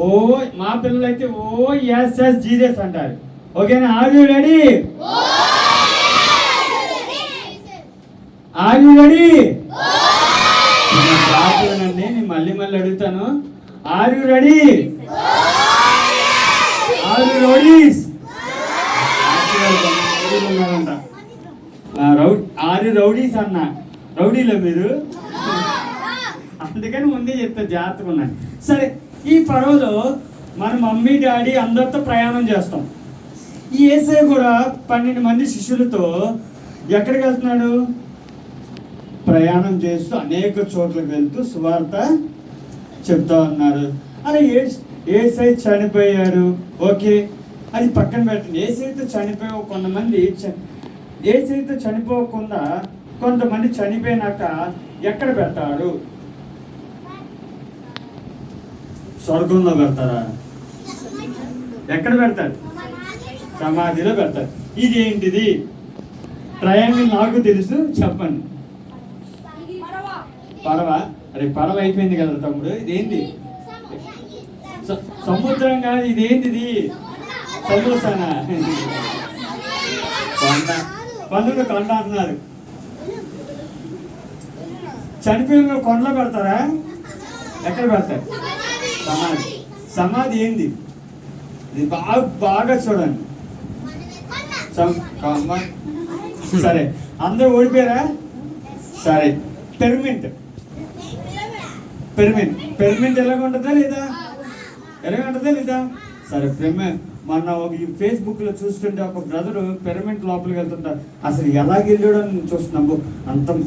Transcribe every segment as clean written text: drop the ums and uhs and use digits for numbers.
ఓ మా పిల్లలు అయితే ఓఎస్ఎస్ జీసస్ అంటారు. ఓకేనా? Are you ready? Are you ready? ప్రార్థనండి, నేను మళ్ళీ అడుగుతాను. Are you ready? Are you rowdies? Are you rowdies అన్న రౌడీలో మీరు, అందుకని ముందే చెప్తా జాగ్రత్తగా ఉన్నాను. సరే, ఈ పడవలో మన మమ్మీ డాడీ అందరితో ప్రయాణం చేస్తాం. ఈ యేసయ్య కూడా 12 మంది శిష్యులతో ఎక్కడికి వెళ్తున్నాడు? ప్రయాణం చేస్తూ అనేక చోట్లకు వెళ్తూ సువార్త చెప్తా ఉన్నారు. అలా యేసయ్య చనిపోయారు, ఓకే, అది పక్కన పెట్టండి. యేసయ్యతో చనిపోయే కొంతమంది, యేసయ్యతో చనిపోకుండా కొంతమంది చనిపోయినాక ఎక్కడ పెడతారు? స్వర్గంలో పెడతారా? ఎక్కడ పెడతారు? సమాధిలో పెడతారు. ఇది ఏంటిది? ట్రయాంగిల్ నాకు తెలుసు, చెప్పండి. పడవ. అరే పడవ అయిపోయింది కదా తమ్ముడు. ఇదేంటి? సముద్రం కాదు, ఇదేంటిది? సమోసానా? కొండ. పన్నులు కొండ అంటున్నారు. చనిపోయిన కొండలో పెడతారా? ఎక్కడ పెడతారు? సమాధి. సమాధి ఏంది? ఇది బాగా చూడండి. సరే, అందరూ ఓడిపోయారా? సరే, పిరమిడ్. పిరమిడ్ పిరమిడ్ ఎలాగ ఉంటుందా లేదా? ఎలాగ ఉంటుందా లేదా? సరే, మొన్న ఒక ఫేస్బుక్లో చూస్తుంటే ఒక బ్రదరు పిరమిడ్ లోపలికి వెళ్తుంటారు. అసలు ఎలాగ వెళ్ళాడో చూస్తున్నాము.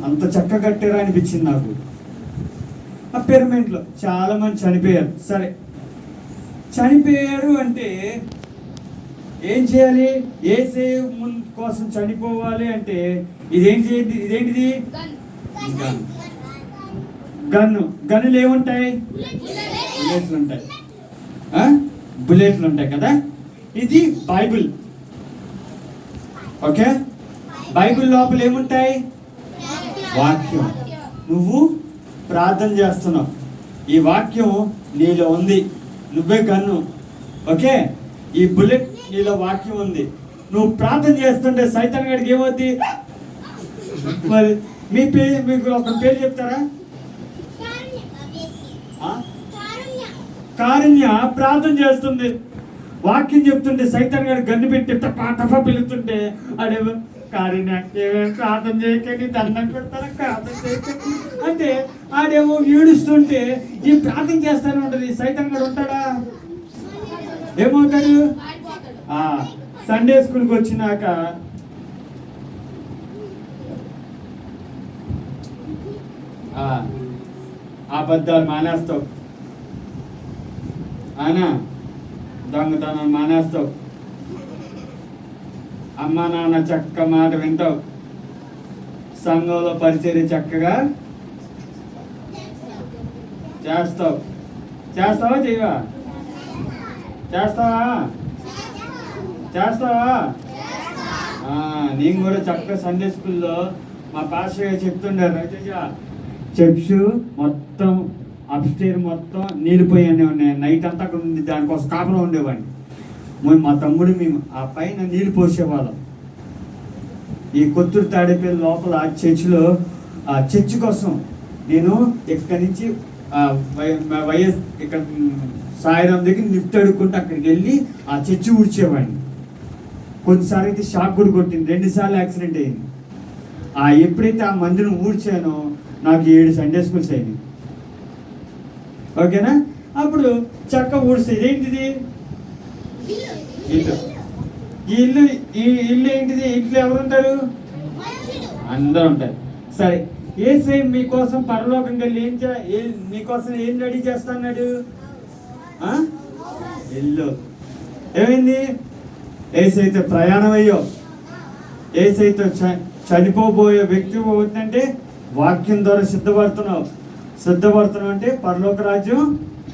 అంత చక్క కట్టారా అనిపించింది నాకు. ఆ పిరమిడ్లో చాలా మంది చనిపోయారు. సరే, చనిపోయారు అంటే ఏం చేయాలి? యేసయ్య కోసం చనిపోవాలి అంటే ఇదేంటిది? గన్నులు ఏముంటాయి? బుల్లెట్లు ఉంటాయి. బుల్లెట్లు ఉంటాయి కదా. ఇది బైబిల్. ఓకే, బైబిల్ లోపల ఏముంటాయి? వాక్యం. నువ్వు ప్రార్థన చేస్తున్నావు, ఈ వాక్యం నీలో ఉంది, నువ్వే గన్ను. ఓకే, ఈ బుల్లెట్ నీలో వాక్యం ఉంది. నువ్వు ప్రార్థన చేస్తుంటే సైతాన్ గడికి ఏమవుద్ది? మరి మీకు ఒక పేరు చెప్తారా? కారుణ్య ప్రార్థన చేస్తుంది, వాక్యం చెప్తుంటే సైతాన్ గారు గన్ను పెట్టి టపా పిలుస్తుంటే అడేమో కారుణ్య ప్రార్థన చేయకండి, దండం పెడతారా, ప్రార్థన చేయకండి అంటే ఆడేమో ఏడుస్తుంటే ఈ ప్రార్థన చేస్తానే ఉంటుంది. సైతాన్ గారు ఉంటాడా? ఏమవుతాడు? సండే స్కూల్కి వచ్చినాక అబద్ధాలు మానేస్తావు, అవునా? దొంగతనం మానేస్తావు, అమ్మ నాన్న చక్క మాట వింటావు, సంఘంలో పరిచర్య చక్కగా చేస్తావు. చేస్తావా? చేయవా? చేస్తావా? నేను కూడా చక్కగా సండే స్కూల్లో మా పాస్టర్ చెప్తుండారు, చెప్స్ మొత్తం అప్స్టేర్ మొత్తం నీళ్ళిపోయానే ఉన్నాయి. నైట్ అంతా అక్కడ ఉంది, దానికోసం కాపలా ఉండేవాడిని. మా తమ్ముడు మేము ఆ పైన నీళ్ళు పోసేవాళ్ళం. ఈ కొత్తూరు తాడేపల్లి లోపల చర్చిలో ఆ చర్చి కోసం నేను ఇక్కడి నుంచి వైఎస్ ఇక్కడ సాయిరాం దగ్గర లిఫ్ట్ అడుక్కుంటే అక్కడికి వెళ్ళి ఆ చర్చి ఊడ్చేవాడిని. కొన్నిసార్లు అయితే షాక్ కూడా కొట్టింది, 2 సార్లు యాక్సిడెంట్ అయింది. ఎప్పుడైతే ఆ మందిరం ఊడ్చానో నాకు 7 సండే స్కూల్స్ అయినాయి. ఓకేనా? అప్పుడు చక్క ఊడిస్తే ఇదేంటిది? ఇల్లు. ఈ ఇల్లు ఏంటిది? ఇంట్లో ఎవరుంటారు? అందరూ ఉంటారు. సరే, యేసయ్య మీకోసం పరలోకం వెళ్ళి మీకోసం ఏం రెడీ చేస్తున్నాడు? ఇల్లు. ఏమైంది? యేసయ్యతో ప్రయాణం అయ్యో, యేసయ్యతో చనిపోబోయే వ్యక్తి అవుతుందంటే వాక్యం ద్వారా సిద్ధపడుతున్నావు అంటే పరలోక రాజ్యం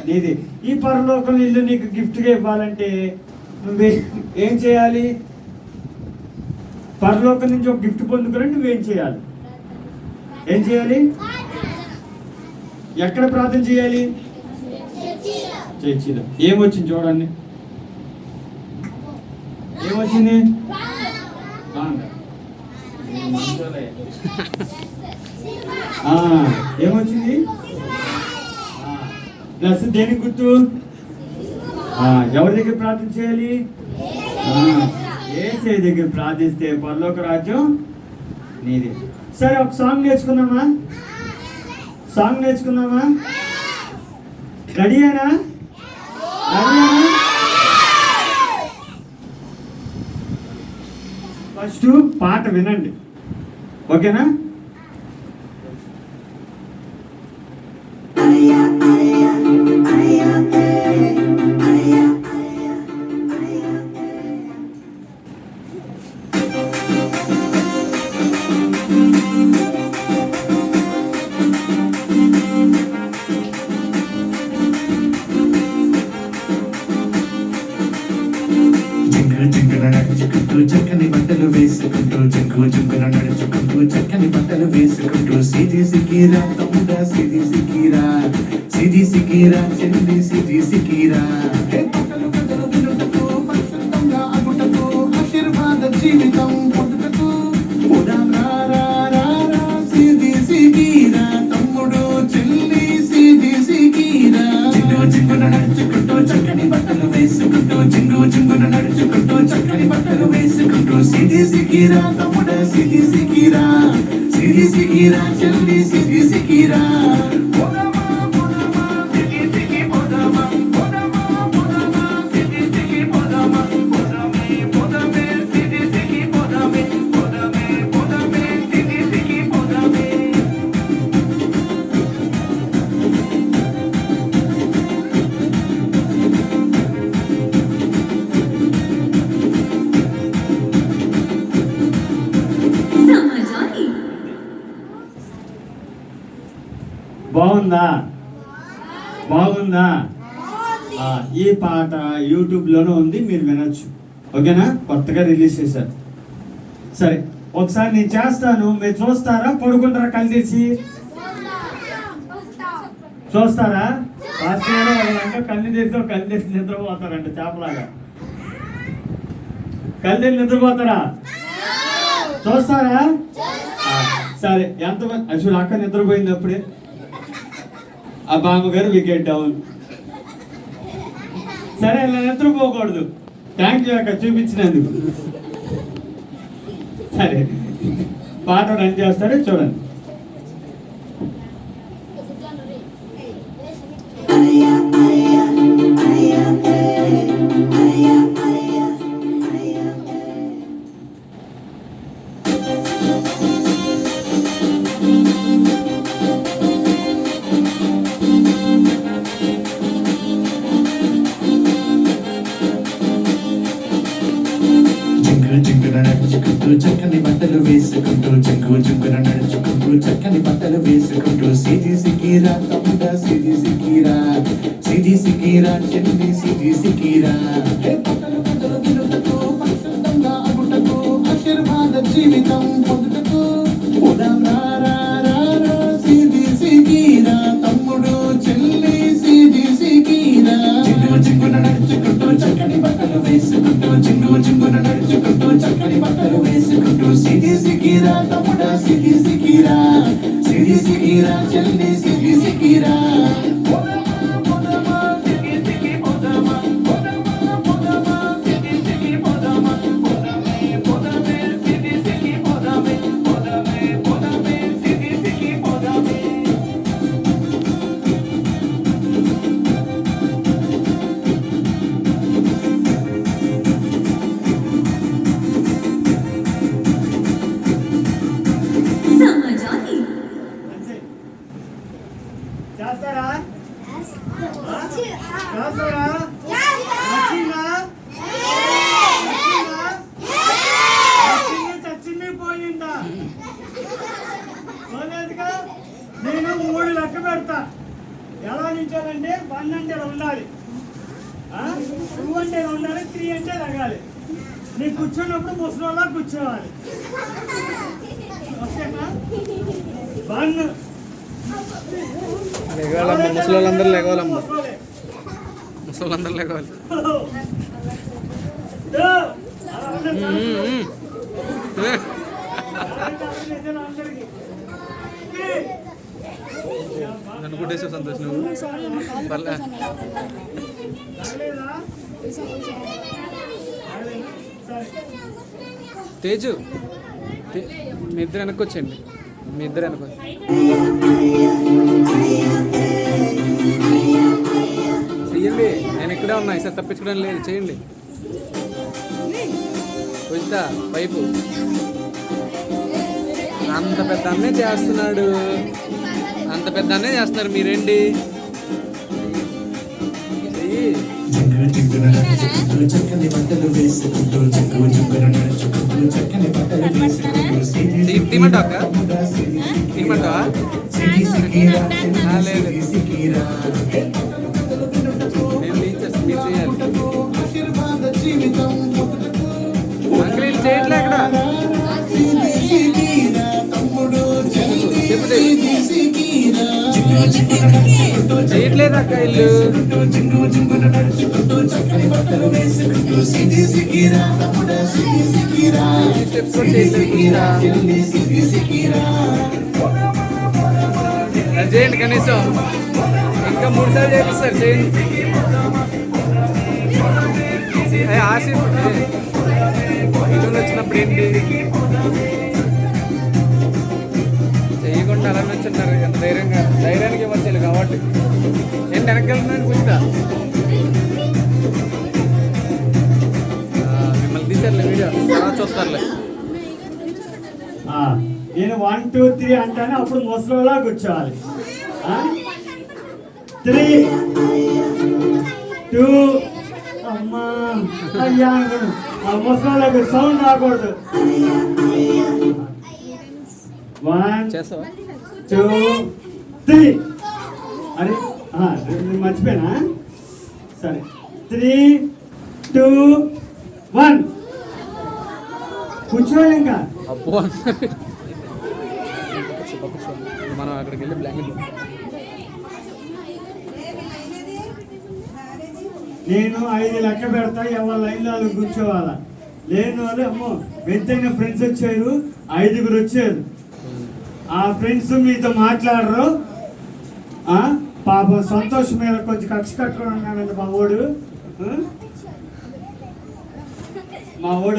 నీది. ఈ పరలోకం ఇల్లు నీకు గిఫ్ట్గా ఇవ్వాలంటే నువ్వే ఏం చేయాలి? పరలోకం నుంచి ఒక గిఫ్ట్ పొందుకోవాలంటే నువ్వేం చేయాలి? ఎక్కడ ప్రార్థన చేయాలి? చర్చిలో ఏమొచ్చింది చూడండి, ఏమొచ్చింది? ఏమొచ్చింది? ప్లస్ దేనికి గుర్తు? ఎవరి దగ్గర ప్రార్థన చేయాలి? యేసే దగ్గర ప్రార్థిస్తే పరలోక రాజ్యం నీది. సరే, ఒక సాంగ్ నేర్చుకుందామా? సాంగ్ నేర్చుకుందామా? రెడీయేనా? ఫస్ట్ పాట వినండి, ఓకేనా? చక్కని బట్టలు వేసుకుంటూ జంగు జంగున నడుచుకుంటూ చక్కని బట్టలు వేసుకుంటూ సిది సికిరా తమ్ముడా సిది సికిరా సిది సికిరా చెల్లి సిది సికిరా పట్టలు కథలు వినుటకు పరిశుద్ధంగా అగుటకు ఆశీర్వాద జీవితం పొందుటకు సిది సికిరా తమ్ముడు చెల్లి సిది సికిరా జింగు జింగున నడుచుకుంటూ చక్కని బట్టలు వేసుకుంటూ జింగు జింగున నడుచుకుంటూ చక్కని బట్టలు వేసుకుంటూ సిది సికిరా తమ్ముడ సిది సికిరా సిది సికిరా చెల్లి సిది సికిరా బాగుందా? బాగుందా? ఈ పాట యూట్యూబ్లోనే ఉంది, మీరు వినొచ్చు, ఓకేనా? కొత్తగా రిలీజ్ చేశారు. సరే, ఒకసారి నేను చేస్తాను, మీరు చూస్తారా? పడుకుంటారా? కళ్ళు తెరిచి చూస్తారా? వాళ్ళంటే కళ్ళు తెరిచి కళ్ళు తెరిచి నిద్రపోతారంట, చేపలాగా. కళ్ళు తెరిచి నిద్రపోతారా? చూస్తారా? సరే, ఎంతమంది? అసలు అక్క నిద్రపోయింది అప్పుడే. ఆ బామ్మగారు వికెట్ డౌన్. సరే, అలా నిద్రపోకూడదు. థ్యాంక్ యూ అక్క చూపించినందుకు. సరే, పాట రన్ చేస్తారే చూడండి. చక్కని బట్టలు వేసుకుంటూ జంగు జంగున నడుచుకుంటూ చక్కని బట్టలు వేసుకుంటూ సిది సికిరా తమ్ముడా సిది సికిరా సిది సికిరా చెల్లి సిది సికిరా పట్టలు కథలు వినుటకు పరిశుద్ధంగా అగుటకు ఆశీర్వాద జీవితం పొందుటకు సిది సికిరా తమ్ముడు చెల్లి సిది సికిరా జింగు జింగున నడుచుకుంటూ చక్కని బట్టలు వేసుకుంటూ జింగు జింగున నడుచుకుంటూ చక్కని బట్టలు వేసుకుంటూ సిది సికిరా తమ్ముడా సిది సికిరా సిది సికిరా చెల్లి సిది సికిరా చేస్తారా? చచ్చింది పోయిందా? పోలేదుగా. నేను 3 లెక్క పెడతా. ఎలా నించాలంటే 1 అంటే ఉండాలి, 2 అంటే ఉండాలి, 3 అంటే లగాలి. నీకు కూర్చున్నప్పుడు ముసలిలా కూర్చోవాలి, ఓకేనా? 1 లెగాలమ్మ, ముసలోళ్ళందరూ లెగాలమ్మ. బాక్స్ వాళ్ళందరూ లేవాలి. నన్ను కొట్టేసావు సంతోష్ నువ్వు. పర్లే తేజు, మీ ఇద్దరు వెనక్కి వచ్చేయండి. మీ ఇద్దరు వెనక్కి చెయ్యండి. నేను ఇక్కడే ఉన్నా, ఈసారి తప్పించుకోవడం లేదు. చేయండి. వచ్చిందా పైపు? అంత పెద్ద అన్నే చేస్తున్నాడు, అంత పెద్ద అన్నే చేస్తున్నారు మీరేంటి? చక్కని బట్టలు వేసుకుంటూ చెక్కు చుక్కన నడుచుకుంటూ చక్కని బట్టలు వేసుకుంటూ తీమంటావా? తీమంటావా? లేదు, నేను తీసేస్తాను. మీరు చేయాలి. అంకుల్ వీళ్ళు చేయట్లే అక్కడ. చెప్పు చేయట్లేదు అక్క ఇల్లు. స్టెప్స్ కూడా చేయట్లేదు. అది చేయండి కనీసం. ఇంకా 3 సార్లు చేపిస్తారు. చేయండి. ఆశ ఇల్లు వచ్చినప్పుడు ఏంటి చేయకుండా అలా వచ్చున్నారు. ఎంత ధైర్యానికి ఇవ్వచ్చు కాబట్టి. నేను వెనకెళ్తున్నాను కూర్చుంటా. మిమ్మల్ని తీసారులే వీడియో, తర్వాత చూస్తారులే. నేను 1 2 3 అంటానే అప్పుడు ముసలిలా కూర్చోవాలి. 3 2 అమ్మా అయ్యా ముసలిలా సౌండ్ రాకూడదు. 1 2 3 అరే మర్చిపోయినా? సరే 3 2 1 కూర్చోవాలి. ఇంకా అబ్బో మనం అక్కడికి వెళ్ళి బ్లాంకెట్. నేను 5 లెక్క పెడతా, ఎవరి లైన్లో వాళ్ళు కూర్చోవాలా. లేని వాళ్ళు అమ్మో వెంటనే ఫ్రెండ్స్ వచ్చారు, 5గురు వచ్చారు. ఆ ఫ్రెండ్స్ మీతో మాట్లాడరు. పాప సంతోష్ మీద కొంచెం కక్ష కట్టుకొని ఉన్నాడండి మా వాడు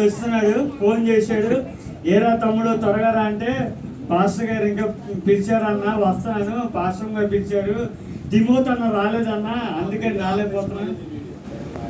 వస్తున్నాడు. ఫోన్ చేశాడు, ఏరా తమ్ముడు త్వరగా రా అంటే, పాస్టర్ గారు ఇంకా పిలిచారన్నా వస్తాను, పాస్టర్ గారు పిలిచారు, తిమోతి అన్న రాలేదన్నా అందుకని రాలేకపోతున్నాను.